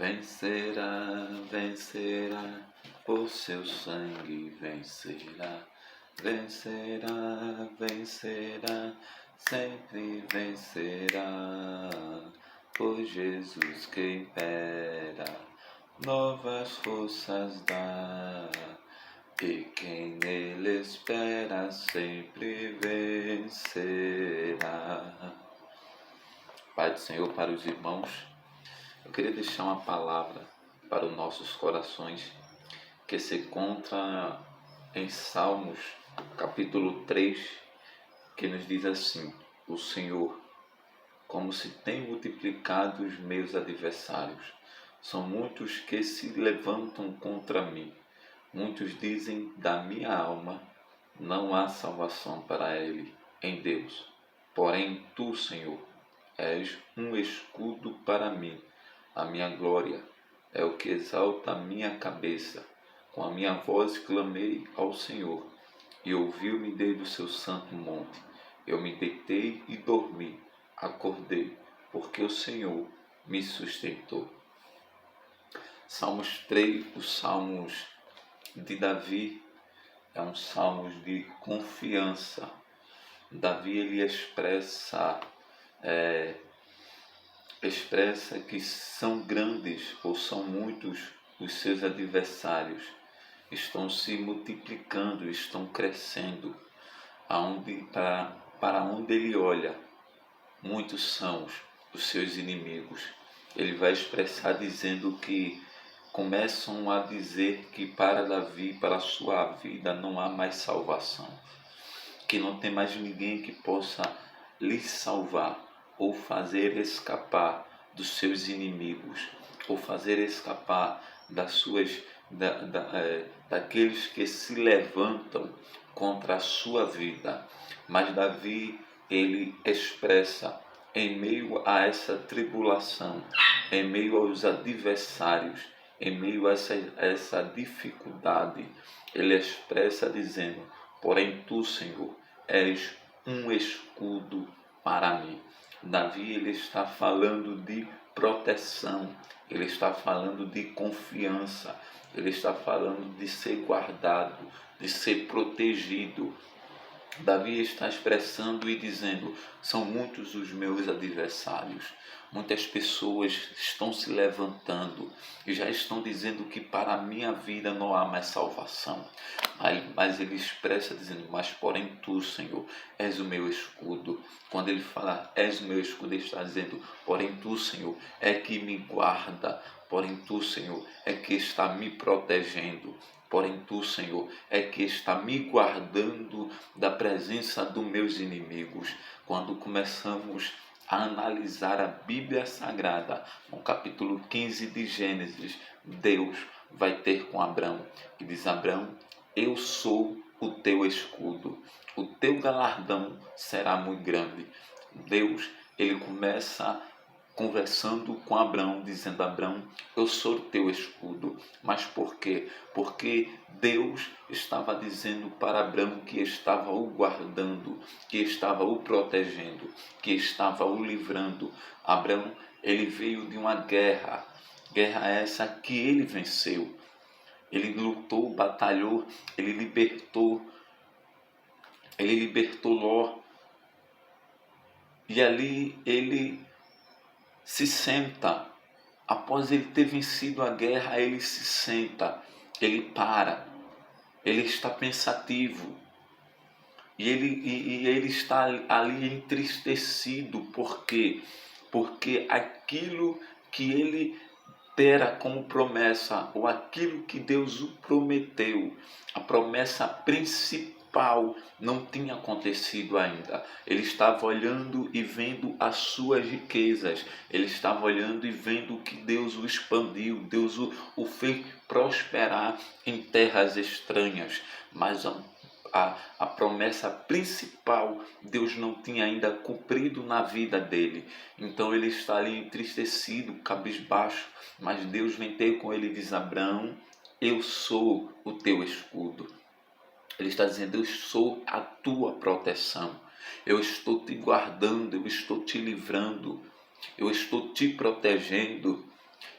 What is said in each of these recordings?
Vencerá, vencerá, por seu sangue vencerá. Vencerá, vencerá, sempre vencerá. Por Jesus que impera, novas forças dá. E quem nele espera sempre vencerá. Pai do Senhor, para os irmãos, eu queria deixar uma palavra para os nossos corações que se encontra em Salmos, capítulo 3, que nos diz assim: o Senhor, como se tem multiplicado os meus adversários, são muitos que se levantam contra mim. Muitos dizem da minha alma, não há salvação para ele em Deus. Porém, tu, Senhor, és um escudo para mim. A minha glória é o que exalta a minha cabeça. Com a minha voz clamei ao Senhor, e ouviu-me desde o seu santo monte. Eu me deitei e dormi, acordei, porque o Senhor me sustentou. Salmos 3, os Salmos de Davi, é um salmo de confiança. Davi ele expressa que são grandes ou são muitos os seus adversários, estão se multiplicando, estão crescendo, para onde ele olha, muitos são os seus inimigos. Ele vai expressar dizendo que começam a dizer que para Davi, para a sua vida, não há mais salvação, que não tem mais ninguém que possa lhe salvar ou fazer escapar dos seus inimigos, ou fazer escapar daqueles que se levantam contra a sua vida. Mas Davi, ele expressa, em meio a essa tribulação, em meio aos adversários, em meio a essa dificuldade, ele expressa dizendo: porém tu, Senhor, és um escudo para mim. Davi ele está falando de proteção, ele está falando de confiança, ele está falando de ser guardado, de ser protegido. Davi está expressando e dizendo: são muitos os meus adversários. Muitas pessoas estão se levantando e já estão dizendo que para a minha vida não há mais salvação. Mas ele expressa dizendo: mas porém tu, Senhor, és o meu escudo. Quando ele fala és o meu escudo, ele está dizendo: porém tu, Senhor, é que me guarda. Porém tu, Senhor, é que está me protegendo. Porém tu, Senhor, é que está me guardando da presença dos meus inimigos. Quando começamos a analisar a Bíblia Sagrada, no capítulo 15 de Gênesis, Deus vai ter com Abrão e diz: Abrão, eu sou o teu escudo, o teu galardão será muito grande. Deus, ele começa conversando com Abrão, dizendo: Abrão, eu sou o teu escudo. Mas por quê? Porque Deus estava dizendo para Abrão que estava o guardando, que estava o protegendo, que estava o livrando. Abrão, ele veio de uma guerra essa que ele venceu. Ele lutou, batalhou, ele libertou Ló. E ali ele se senta, após ele ter vencido a guerra, ele se senta, ele para, ele está pensativo, e ele está ali entristecido. Por quê? Porque aquilo que ele dera como promessa, ou aquilo que Deus o prometeu, a promessa principal, não tinha acontecido ainda. Ele estava olhando e vendo as suas riquezas, ele estava olhando e vendo que Deus o expandiu, Deus o fez prosperar em terras estranhas, mas a promessa principal Deus não tinha ainda cumprido na vida dele. Então ele está ali entristecido, cabisbaixo, mas Deus vem ter com ele e diz: Abraão, eu sou o teu escudo. Ele está dizendo: eu sou a tua proteção, eu estou te guardando, eu estou te livrando, eu estou te protegendo.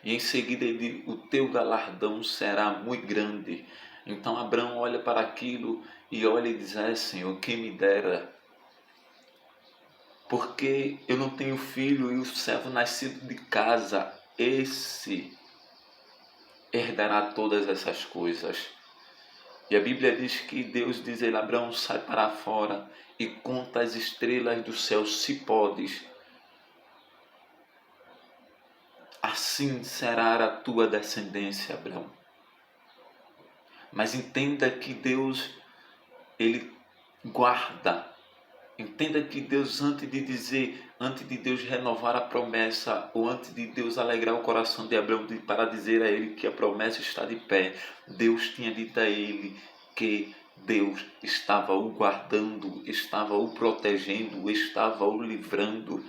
E em seguida ele diz, o teu galardão será muito grande. Então Abraão olha para aquilo e olha e diz, Senhor, quem me dera, porque eu não tenho filho e o servo nascido de casa, esse herdará todas essas coisas. E a Bíblia diz que Deus diz a ele, Abraão, sai para fora e conta as estrelas do céu, se podes. Assim será a tua descendência, Abraão. Mas entenda que Deus, Ele guarda. Entenda que Deus, antes de Deus renovar a promessa, ou antes de Deus alegrar o coração de Abraão para dizer a ele que a promessa está de pé, Deus tinha dito a ele que Deus estava o guardando, estava o protegendo, estava o livrando.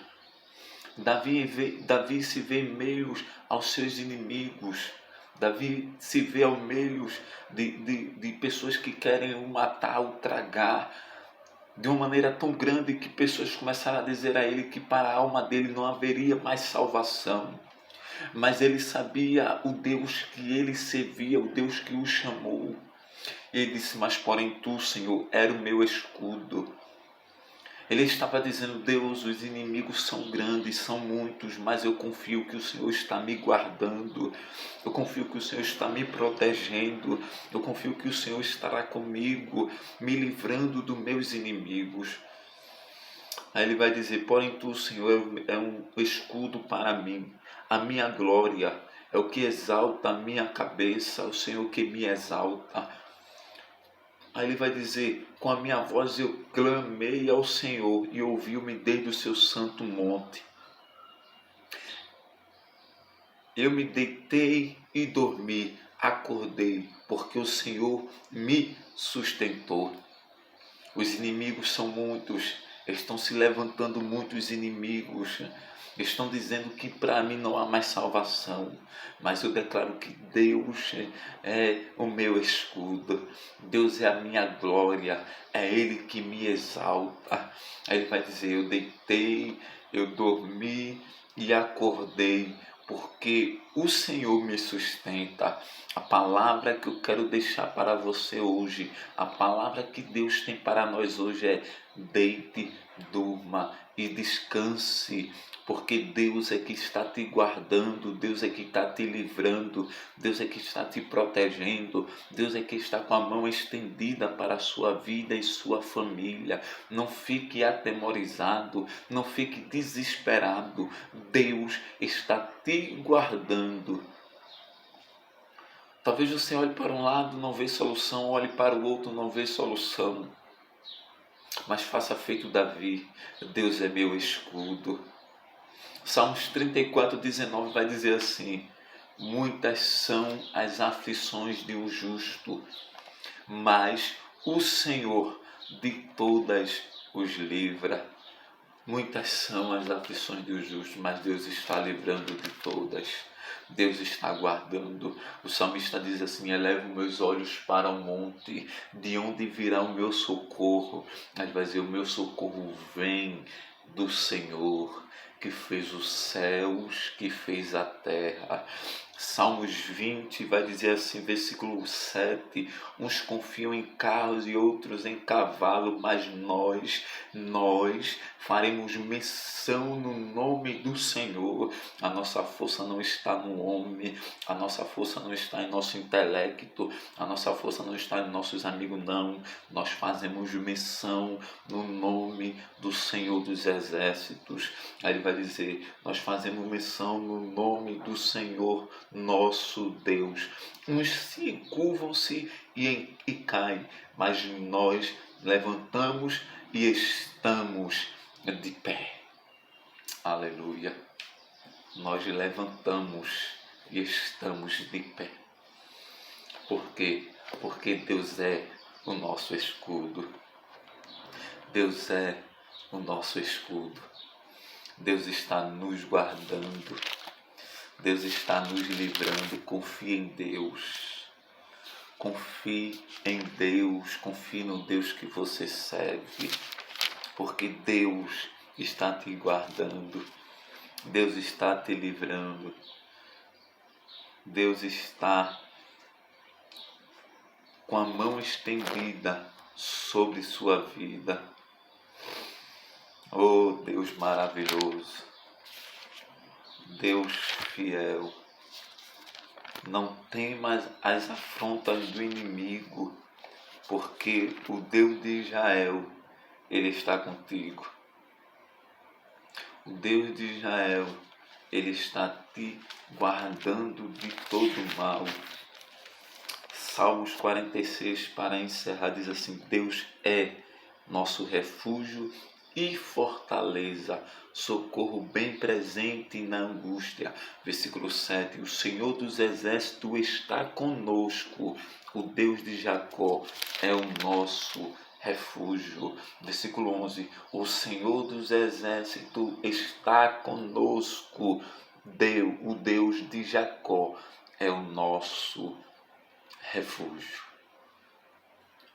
Davi se vê em meio aos seus inimigos. Davi se vê ao meio de pessoas que querem o matar, o tragar, de uma maneira tão grande que pessoas começaram a dizer a ele que para a alma dele não haveria mais salvação. Mas ele sabia o Deus que ele servia, o Deus que o chamou. Ele disse, mas porém tu, Senhor, era o meu escudo. Ele estava dizendo, Deus, os inimigos são grandes, são muitos, mas eu confio que o Senhor está me guardando, eu confio que o Senhor está me protegendo, eu confio que o Senhor estará comigo, me livrando dos meus inimigos. Aí ele vai dizer, porém tu, Senhor, é um escudo para mim, a minha glória, é o que exalta a minha cabeça, o Senhor que me exalta. Aí ele vai dizer, com a minha voz eu clamei ao Senhor e ouviu-me desde o seu santo monte. Eu me deitei e dormi, acordei, porque o Senhor me sustentou. Os inimigos são muitos, estão se levantando muitos inimigos, estão dizendo que para mim não há mais salvação, mas eu declaro que Deus é o meu escudo, Deus é a minha glória, é Ele que me exalta. Aí ele vai dizer, eu deitei, eu dormi e acordei, porque o Senhor me sustenta. A palavra que eu quero deixar para você hoje, a palavra que Deus tem para nós hoje é deite, durma e descanse, porque Deus é que está te guardando, Deus é que está te livrando, Deus é que está te protegendo, Deus é que está com a mão estendida para a sua vida e sua família. Não fique atemorizado, não fique desesperado, Deus está te guardando. Talvez você olhe para um lado, não vê solução, olhe para o outro, não vê solução. Mas faça feito Davi, Deus é meu escudo. Salmos 34:19 vai dizer assim, muitas são as aflições de um justo, mas o Senhor de todas os livra. Muitas são as aflições do justo, mas Deus está livrando de todas. Deus está guardando. O salmista diz assim, elevo meus olhos para o monte, de onde virá o meu socorro? Mas vai dizer, o meu socorro vem do Senhor, que fez os céus, que fez a terra. Salmos 20 vai dizer assim, versículo 7, uns confiam em carros e outros em cavalo, mas nós faremos menção no nome do Senhor. A nossa força não está no homem, a nossa força não está em nosso intelecto, a nossa força não está em nossos amigos, não. Nós fazemos menção no nome do Senhor dos Exércitos. Aí ele vai dizer, nós fazemos menção no nome do Senhor nosso Deus. Uns se curvam-se e caem, mas nós levantamos e estamos de pé. Aleluia. Nós levantamos e estamos de pé. Por quê? Porque Deus é o nosso escudo. Deus é o nosso escudo. Deus está nos guardando. Deus está nos livrando. Confie em Deus. Confie em Deus. Confie no Deus que você serve. Porque Deus está te guardando. Deus está te livrando. Deus está com a mão estendida sobre sua vida. Oh, Deus maravilhoso, Deus fiel, não temas as afrontas do inimigo, porque o Deus de Israel, Ele está contigo. O Deus de Israel, Ele está te guardando de todo mal. Salmos 46, para encerrar, diz assim: Deus é nosso refúgio e fortaleza, socorro bem presente na angústia. Versículo 7, o Senhor dos exércitos está conosco, o Deus de Jacó é o nosso refúgio. Versículo 11, o Senhor dos exércitos está conosco, o Deus de Jacó é o nosso refúgio.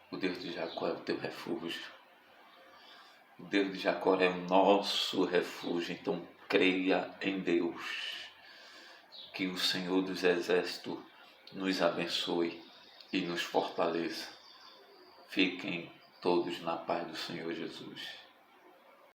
O Deus de Jacó é o teu refúgio. O Deus de Jacó é o nosso refúgio. Então creia em Deus. Que o Senhor dos Exércitos nos abençoe e nos fortaleça. Fiquem todos na paz do Senhor Jesus.